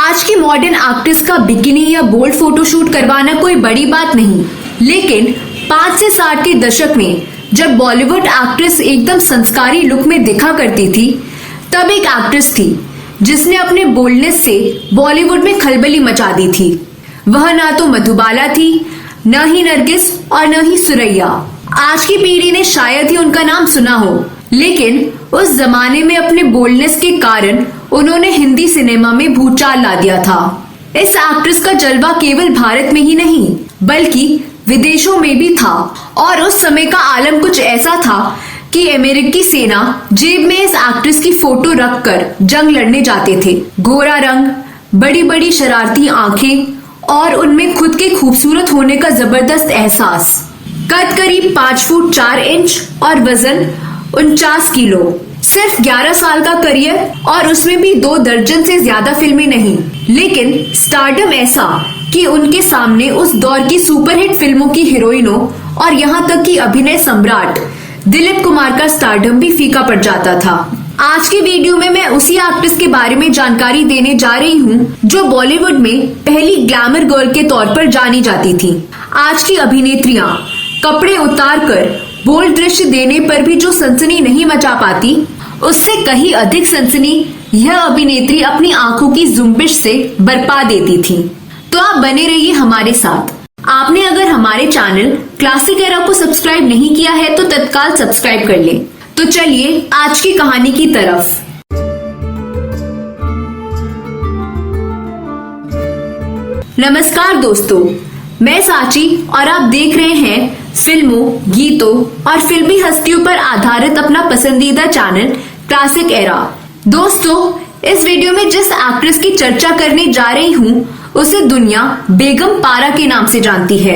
आज की modern actress का बिकिनी या बोल्ड फोटोशूट करवाना कोई बड़ी बात नहीं, लेकिन 5 से 60 के दशक में जब बॉलीवुड एक्ट्रेस एकदम संस्कारी लुक में दिखा करती थी, तब एक एक्ट्रेस थी जिसने अपने बोल्डनेस से बॉलीवुड में खलबली मचा दी थी। वह ना तो मधुबाला थी, न ही नरगिस और न ही सुरैया। आज की पीढ़ी ने शायद ही उनका नाम सुना हो, लेकिन उस जमाने में अपने बोल्डनेस के कारण उन्होंने हिंदी सिनेमा में भूचाल ला दिया था। इस एक्ट्रेस का जलवा केवल भारत में ही नहीं बल्कि विदेशों में भी था, और उस समय का आलम कुछ ऐसा था कि अमेरिकी सेना जेब में इस एक्ट्रेस की फोटो रखकर जंग लड़ने जाते थे। गोरा रंग, बड़ी बड़ी शरारती आंखें और उनमें खुद के खूबसूरत होने का जबरदस्त एहसास। कद करीब 5 फुट 4 इंच और वजन 49 किलो। सिर्फ 11 साल का करियर और उसमें भी 2 दर्जन से ज्यादा फिल्में नहीं, लेकिन स्टारडम ऐसा कि उनके सामने उस दौर की सुपरहिट फिल्मों की हीरोइनों और यहाँ तक कि अभिनय सम्राट दिलीप कुमार का स्टारडम भी फीका पड़ जाता था। आज की वीडियो में मैं उसी एक्ट्रेस के बारे में जानकारी देने जा रही हूँ जो बॉलीवुड में पहली ग्लैमर गर्ल के तौर पर जानी जाती थी। आज की अभिनेत्रियां कपड़े उतारकर बोल्ड दृश्य देने पर भी जो सनसनी नहीं मचा पाती, उससे कहीं अधिक सनसनी यह अभिनेत्री अपनी आंखों की जुम्बिश से बरपा देती थी। तो आप बने रहिए हमारे साथ। आपने अगर हमारे चैनल क्लासिक एरा को सब्सक्राइब नहीं किया है तो तत्काल सब्सक्राइब कर लें। तो चलिए आज की कहानी की तरफ। नमस्कार दोस्तों, मैं साची और आप देख रहे हैं फिल्मों, गीतों और फिल्मी हस्तियों पर आधारित अपना पसंदीदा चैनल क्लासिक एरा। दोस्तों, इस वीडियो में जिस एक्ट्रेस की चर्चा करने जा रही हूँ उसे दुनिया बेगम पारा के नाम से जानती है।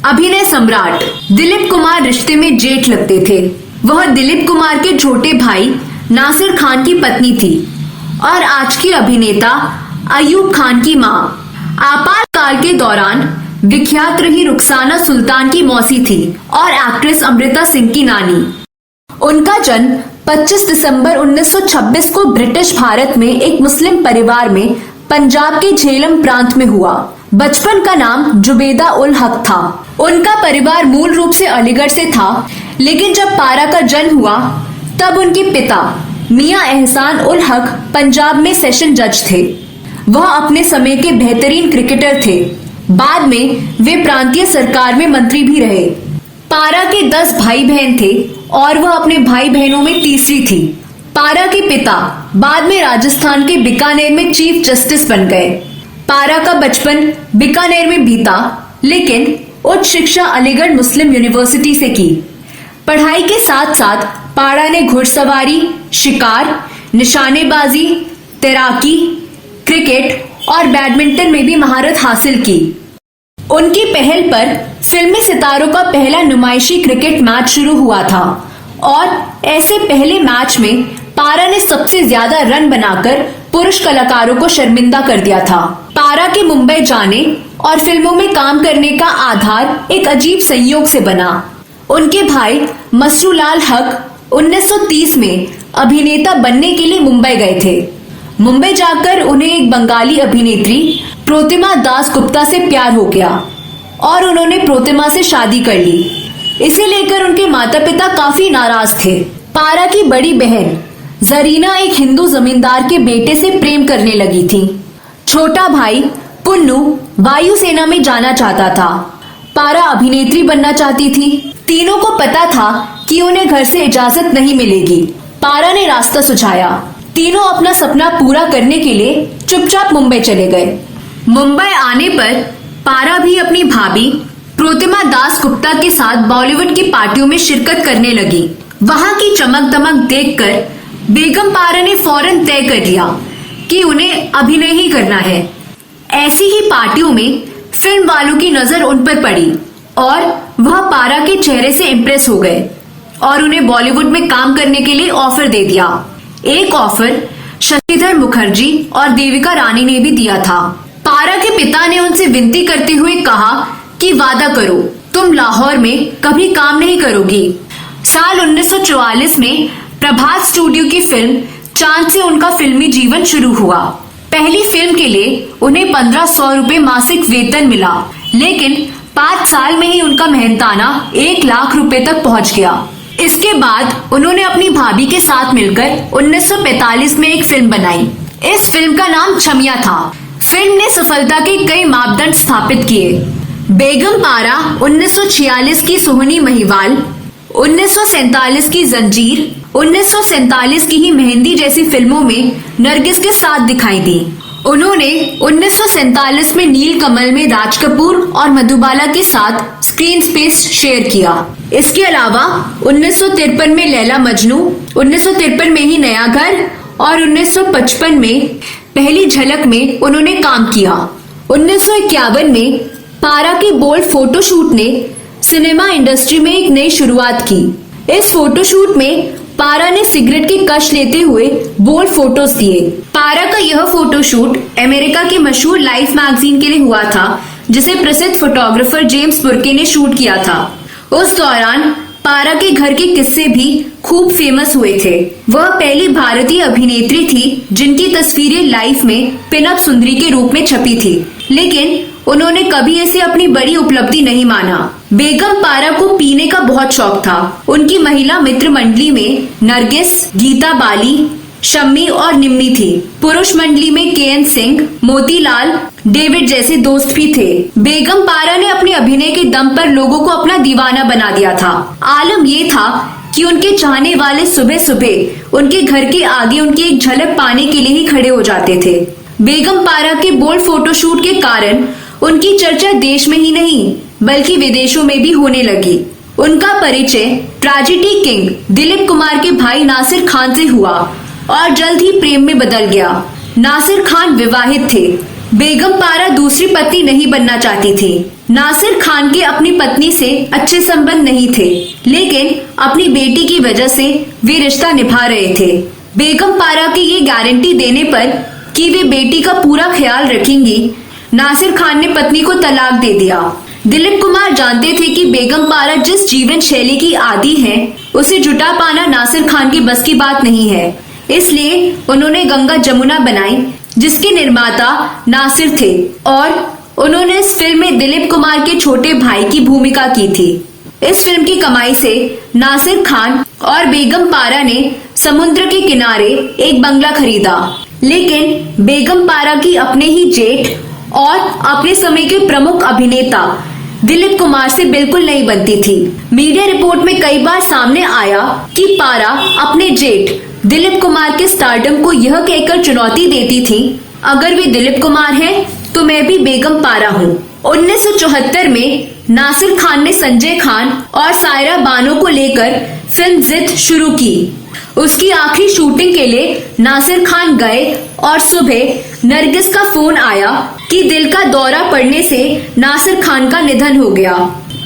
अभिनय सम्राट दिलीप कुमार रिश्ते में जेठ लगते थे। वह दिलीप कुमार के छोटे भाई नासिर खान की पत्नी थी और आज की अभिनेता अयूब खान की माँ। आपातकाल के दौरान विख्यात रही रुखसाना सुल्तान की मौसी थी और एक्ट्रेस अमृता सिंह की नानी। उनका जन्म 25 दिसंबर 1926 को ब्रिटिश भारत में एक मुस्लिम परिवार में पंजाब के झेलम प्रांत में हुआ। बचपन का नाम जुबेदा उल हक था। उनका परिवार मूल रूप से अलीगढ़ से था, लेकिन जब पारा का जन्म हुआ तब उनके पिता मियां एहसान उल हक पंजाब में सेशन जज थे। वह अपने समय के बेहतरीन क्रिकेटर थे। बाद में वे प्रांतीय सरकार में मंत्री भी रहे। पारा के 10 भाई बहन थे और वह अपने भाई बहनों में तीसरी थी। पारा के पिता बाद में राजस्थान के बीकानेर में चीफ जस्टिस बन गए। पारा का बचपन बीकानेर में बीता, लेकिन उच्च शिक्षा अलीगढ़ मुस्लिम यूनिवर्सिटी से की। पढ़ाई के साथ साथ पारा ने घुड़सवारी, शिकार, निशानेबाजी, तैराकी, क्रिकेट और बैडमिंटन में भी महारत हासिल की। उनकी पहल पर फिल्मी सितारों का पहला नुमाइशी क्रिकेट मैच शुरू हुआ था और ऐसे पहले मैच में पारा ने सबसे ज्यादा रन बनाकर पुरुष कलाकारों को शर्मिंदा कर दिया था। पारा के मुंबई जाने और फिल्मों में काम करने का आधार एक अजीब संयोग से बना। उनके भाई मसरूलाल हक 1930 में अभिनेता बनने के लिए मुंबई गए थे। मुंबई जाकर उन्हें एक बंगाली अभिनेत्री प्रोतिमा दास गुप्ता से प्यार हो गया और उन्होंने प्रोतिमा से शादी कर ली। इसे लेकर उनके माता पिता काफी नाराज थे। पारा की बड़ी बहन जरीना एक हिंदू जमींदार के बेटे से प्रेम करने लगी थी। छोटा भाई पुन्नू वायुसेना में जाना चाहता था। पारा अभिनेत्री बनना चाहती थी। तीनों को पता था कि उन्हें घर से इजाजत नहीं मिलेगी। पारा ने रास्ता सुझाया। तीनों अपना सपना पूरा करने के लिए चुपचाप मुंबई चले गए। मुंबई आने पर पारा भी अपनी भाभी प्रोतिमा दास गुप्ता के साथ बॉलीवुड की पार्टियों में शिरकत करने लगी। वहां की चमक दमक देखकर बेगम पारा ने फौरन तय कर लिया कि उन्हें अभिनय ही करना है। ऐसी ही पार्टियों में फिल्म वालों की नजर उन पर पड़ी और वह पारा के चेहरे से इम्प्रेस हो गए और उन्हें बॉलीवुड में काम करने के लिए ऑफर दे दिया। एक ऑफर शशिधर मुखर्जी और देविका रानी ने भी दिया था। पारा के पिता ने उनसे विनती करते हुए कहा कि वादा करो, तुम लाहौर में कभी काम नहीं करोगी। साल 1944 में प्रभात स्टूडियो की फिल्म चांद से उनका फिल्मी जीवन शुरू हुआ। पहली फिल्म के लिए उन्हें 1500 रुपए मासिक वेतन मिला, लेकिन 5 साल में ही उनका मेहनताना 1 लाख रुपए तक पहुंच गया। इसके बाद उन्होंने अपनी भाभी के साथ मिलकर 1945 में एक फिल्म बनाई। इस फिल्म का नाम छमिया था। फिल्म ने सफलता के कई मापदंड स्थापित किए। बेगम पारा 1946 की सुहनी महिवाल, 1947 की जंजीर, 1947 की ही मेहंदी जैसी फिल्मों में नरगिस के साथ दिखाई दी। उन्होंने 1947 में नील कमल में राज कपूर और मधुबाला के साथ स्क्रीन स्पेस शेयर किया। इसके अलावा 1953 में लैला मजनू, 1953 में ही नया घर और 1955 में पहली झलक में उन्होंने काम किया। 1951 में पारा के बोल्ड फोटोशूट ने सिनेमा इंडस्ट्री में एक नई शुरुआत की। इस फोटोशूट में पारा ने सिगरेट के कश लेते हुए बोल्ड फोटोज दिए। पारा का यह फोटोशूट अमेरिका के मशहूर लाइफ मैगजीन के लिए हुआ था, जिसे प्रसिद्ध फोटोग्राफर जेम्स बुर्के ने शूट किया था। उस दौरान पारा के घर के किस्से भी खूब फेमस हुए थे। वह पहली भारतीय अभिनेत्री थी जिनकी तस्वीरें लाइफ में पिनअप सुंदरी के रूप में छपी थी, लेकिन उन्होंने कभी इसे अपनी बड़ी उपलब्धि नहीं माना। बेगम पारा को पीने का बहुत शौक था। उनकी महिला मित्र मंडली में नरगिस, गीता बाली, शम्मी और निम्मी थी। पुरुष मंडली में केएन सिंह, मोतीलाल, डेविड जैसे दोस्त भी थे। बेगम पारा ने अपने अभिनय के दम पर लोगों को अपना दीवाना बना दिया था। आलम ये था कि उनके चाहने वाले सुबह सुबह उनके घर के आगे उनकी एक झलक पाने के लिए ही खड़े हो जाते थे। बेगम पारा के बोल्ड फोटोशूट के कारण उनकी चर्चा देश में ही नहीं बल्कि विदेशों में भी होने लगी। उनका परिचय ट्रेजेडी किंग दिलीप कुमार के भाई नासिर खान से हुआ और जल्द ही प्रेम में बदल गया। नासिर खान विवाहित थे। बेगम पारा दूसरी पत्नी नहीं बनना चाहती थी। नासिर खान के अपनी पत्नी से अच्छे संबंध नहीं थे, लेकिन अपनी बेटी की वजह से वे रिश्ता निभा रहे थे। बेगम पारा की ये गारंटी देने पर कि वे बेटी का पूरा ख्याल रखेंगी, नासिर खान ने पत्नी को तलाक दे दिया। दिलीप कुमार जानते थे कि बेगम पारा जिस जीवन शैली की आदी है, उसे जुटा पाना नासिर खान की बस की बात नहीं है। इसलिए उन्होंने गंगा जमुना बनाई, जिसके निर्माता नासिर थे, और उन्होंने इस फिल्म में दिलीप कुमार के छोटे भाई की भूमिका की थी। इस फिल्म की कमाई से नासिर खान और बेगम पारा ने समुद्र के किनारे एक बंगला खरीदा, लेकिन बेगम पारा की अपने ही जेठ और अपने समय के प्रमुख अभिनेता दिलीप कुमार से बिल्कुल नहीं बनती थी। मीडिया रिपोर्ट में कई बार सामने आया कि पारा अपने जेठ दिलीप कुमार के स्टारडम को यह कहकर चुनौती देती थी, अगर वे दिलीप कुमार हैं तो मैं भी बेगम पारा हूँ। 1974 में नासिर खान ने संजय खान और सायरा बानो को लेकर फिल्म जिद शुरू की। उसकी आखिरी शूटिंग के लिए नासिर खान गए और सुबह नरगिस का फोन आया कि दिल का दौरा पड़ने से नासिर खान का निधन हो गया।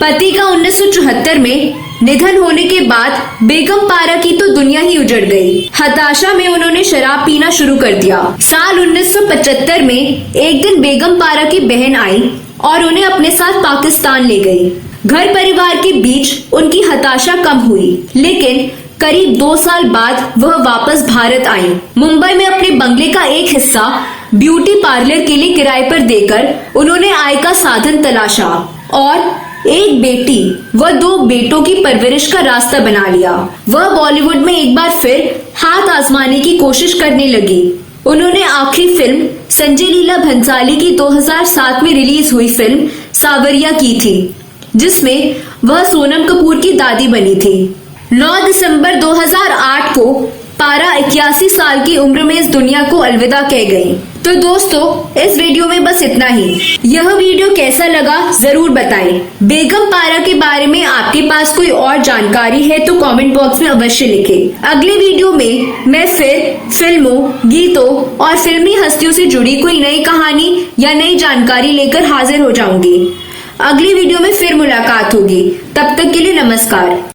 पति का 1974 में निधन होने के बाद बेगम पारा की तो दुनिया ही उजड़ गई। हताशा में उन्होंने शराब पीना शुरू कर दिया। साल 1975 में एक दिन बेगम पारा की बहन आई और उन्हें अपने साथ पाकिस्तान ले गई। घर परिवार के बीच उनकी हताशा कम हुई, लेकिन करीब 2 साल बाद वह वापस भारत आई। मुंबई में अपने बंगले का एक हिस्सा ब्यूटी पार्लर के लिए किराए पर देकर उन्होंने आय का साधन तलाशा और एक बेटी व 2 बेटों की परवरिश का रास्ता बना लिया। वह बॉलीवुड में एक बार फिर हाथ आजमाने की कोशिश करने लगी। उन्होंने आखिरी फिल्म संजय लीला भंसाली की 2007 में रिलीज हुई फिल्म सावरिया की थी, जिसमें वह सोनम कपूर की दादी बनी थी। 9 दिसंबर 2008 को पारा 81 साल की उम्र में इस दुनिया को अलविदा कह गई। तो दोस्तों, इस वीडियो में बस इतना ही। यह वीडियो कैसा लगा जरूर बताएं। बेगम पारा के बारे में आपके पास कोई और जानकारी है तो कमेंट बॉक्स में अवश्य लिखें। अगले वीडियो में मैं फिर फिल्मों, गीतों और फिल्मी हस्तियों से जुड़ी कोई नई कहानी या नई जानकारी लेकर हाजिर हो जाऊंगी। अगली वीडियो में फिर मुलाकात होगी। तब तक के लिए नमस्कार।